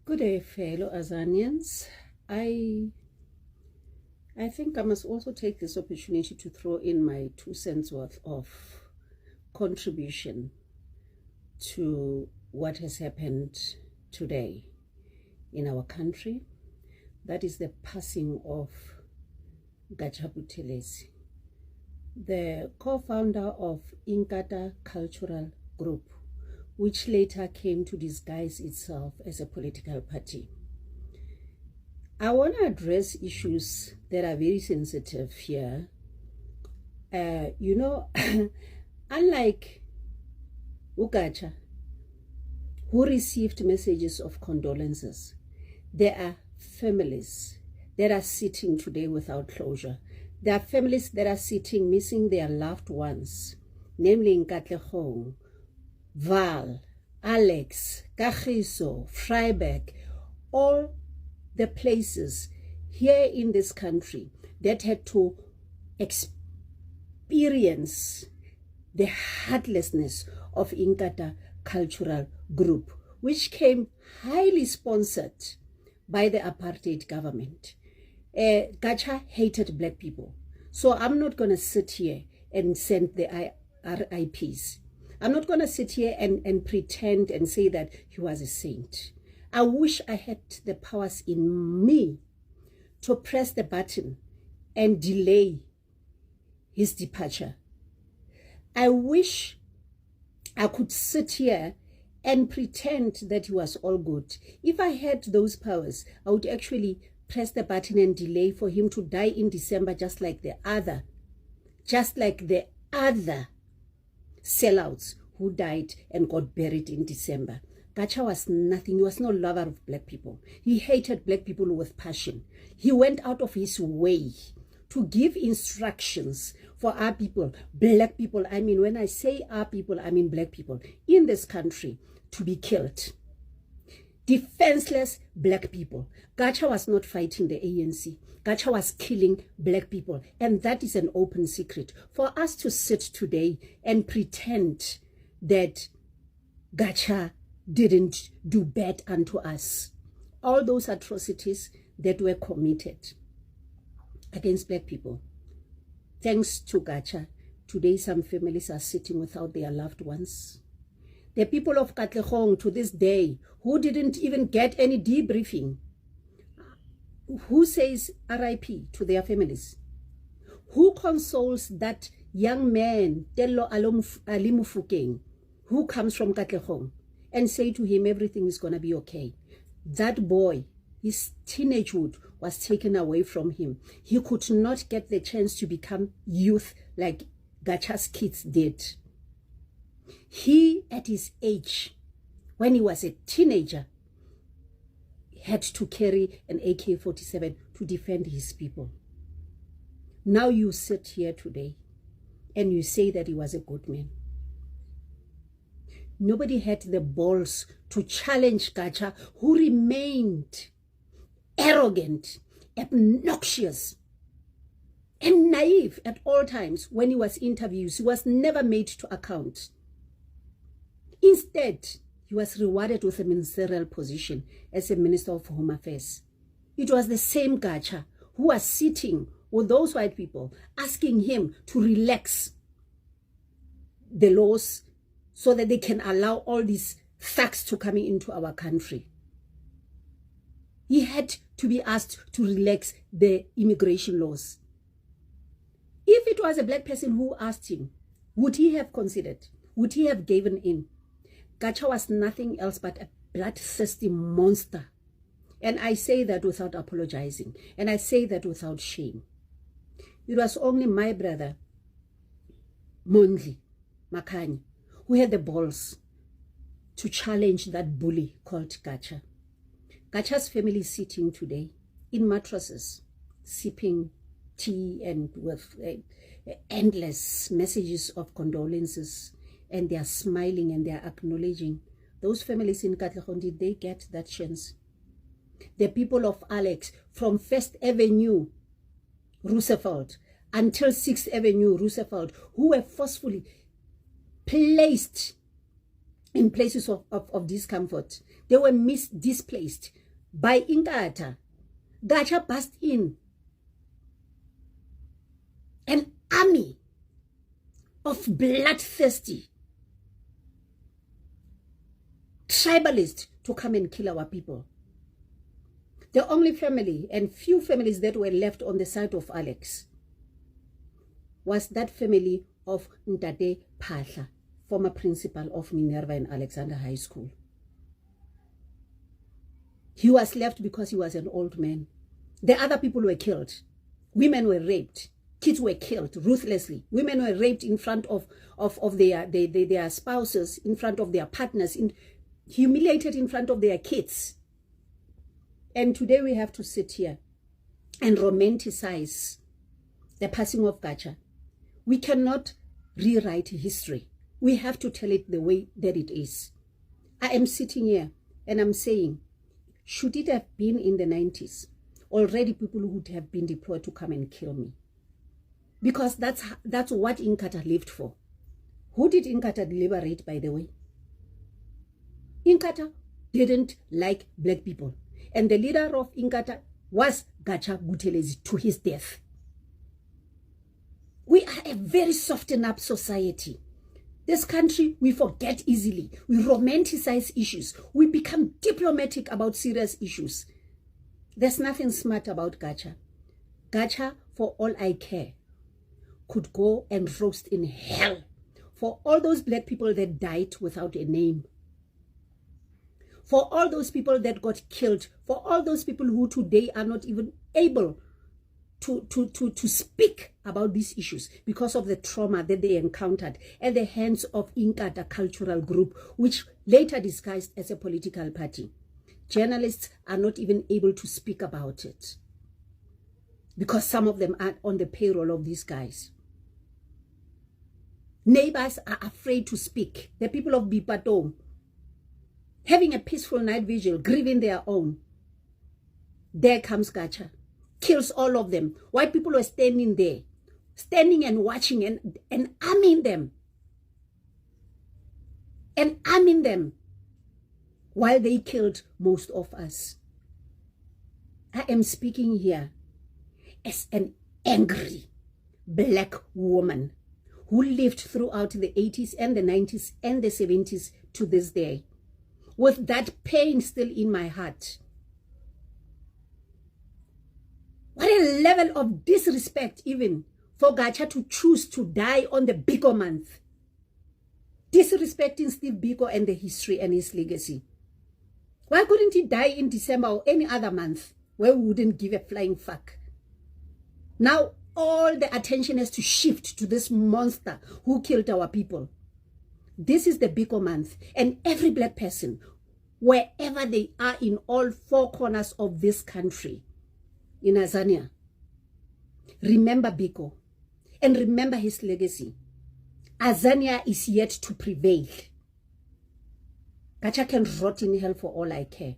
Good day, fellow Azanians. I think I must also take this opportunity to throw in my 2 cents worth of contribution to what has happened today in our country. That is the passing of Buthelezi, the co-founder of Inkata Cultural Group, which later came to disguise itself as a political party. I want to address issues that are very sensitive here. Unlike Ugacha, who received messages of condolences, there are families that are sitting today without closure. There are families that are sitting missing their loved ones, namely Nkatlehong, Val, Alex, Kagiso, Freiberg, all the places here in this country that had to experience the heartlessness of Inkata Cultural Group, which came highly sponsored by the apartheid government. Gacha hated black people. So I'm not going to sit here and send the RIPs. I'm not going to sit here and pretend and say that he was a saint. I wish I had the powers in me to press the button and delay his departure. I wish I could sit here and pretend that he was all good. If I had those powers, I would actually press the button and delay for him to die in December, just like the other sellouts who died and got buried in December. Gacha was nothing. He was no lover of black people. He hated black people with passion. He went out of his way to give instructions for our people, black people. I mean, when I say our people, I mean black people in this country, to be killed. Defenseless black people. Gacha was not fighting the ANC. Gacha was killing black people. And that is an open secret. For us to sit today and pretend that Gacha didn't do bad unto us. All those atrocities that were committed against black people. Thanks to Gacha, today some families are sitting without their loved ones. The people of Katlehong to this day, who didn't even get any debriefing, who says RIP to their families? Who consoles that young man, Tello Alimufukeng, who comes from Katlehong, and say to him everything is going to be okay? That boy, his teenagehood was taken away from him. He could not get the chance to become youth like Gacha's kids did. He, at his age, when he was a teenager, had to carry an AK-47 to defend his people. Now you sit here today and you say that he was a good man. Nobody had the balls to challenge Gacha, who remained arrogant, obnoxious, and naive at all times. When he was interviewed, he was never made to account. Instead, he was rewarded with a ministerial position as a Minister of Home Affairs. It was the same Gacha who was sitting with those white people, asking him to relax the laws so that they can allow all these thugs to come into our country. He had to be asked to relax the immigration laws. If it was a black person who asked him, would he have considered? Would he have given in? Gacha was nothing else but a bloodthirsty monster. And I say that without apologizing. And I say that without shame. It was only my brother, Mondli Makanye, who had the balls to challenge that bully called Gacha. Gacha's family is sitting today in mattresses, sipping tea and with endless messages of condolences, and they are smiling and they are acknowledging. Those families in Katlehong, did they get that chance? The people of Alex, from 1st Avenue, Roosevelt, until 6th Avenue, Roosevelt, who were forcefully placed in places of discomfort. They were displaced by Inkatha. Gacha burst in. An army of bloodthirsty tribalists to come and kill our people. The only family and few families that were left on the side of Alex was that family of Ntate Phahla, former principal of Minerva and Alexander High School. He was left because he was an old man. The other people were killed. Women were raped. Kids were killed ruthlessly. Women were raped in front of their spouses, in front of their partners, humiliated in front of their kids. And today we have to sit here and romanticize the passing of Gacha. We cannot rewrite history. We have to tell it the way that it is. I am sitting here and I'm saying, should it have been in the 90s, already people would have been deployed to come and kill me. Because that's what Inkatha lived for. Who did Inkatha liberate, by the way? Inkatha didn't like black people. And the leader of Inkatha was Gacha Buthelezi to his death. We are a very softened up society. This country, we forget easily. We romanticize issues. We become diplomatic about serious issues. There's nothing smart about Gacha. Gacha, for all I care, could go and roast in hell for all those black people that died without a name. For all those people that got killed, for all those people who today are not even able to speak about these issues because of the trauma that they encountered at the hands of Inkatha cultural group, which later disguised as a political party. Journalists are not even able to speak about it because some of them are on the payroll of these guys. Neighbors are afraid to speak. The people of Bipatong, having a peaceful night vigil, grieving their own. There comes Gacha, kills all of them. White people were standing there, standing and watching and arming them. And arming them while they killed most of us. I am speaking here as an angry black woman who lived throughout the 80s and the 90s and the 70s to this day, with that pain still in my heart. What a level of disrespect even for Gacha to choose to die on the Biko month. Disrespecting Steve Biko and the history and his legacy. Why couldn't he die in December or any other month where we wouldn't give a flying fuck? Now all the attention has to shift to this monster who killed our people. This is the Biko month, and every black person, wherever they are in all four corners of this country, in Azania, remember Biko and remember his legacy. Azania is yet to prevail. Gacha can rot in hell for all I care.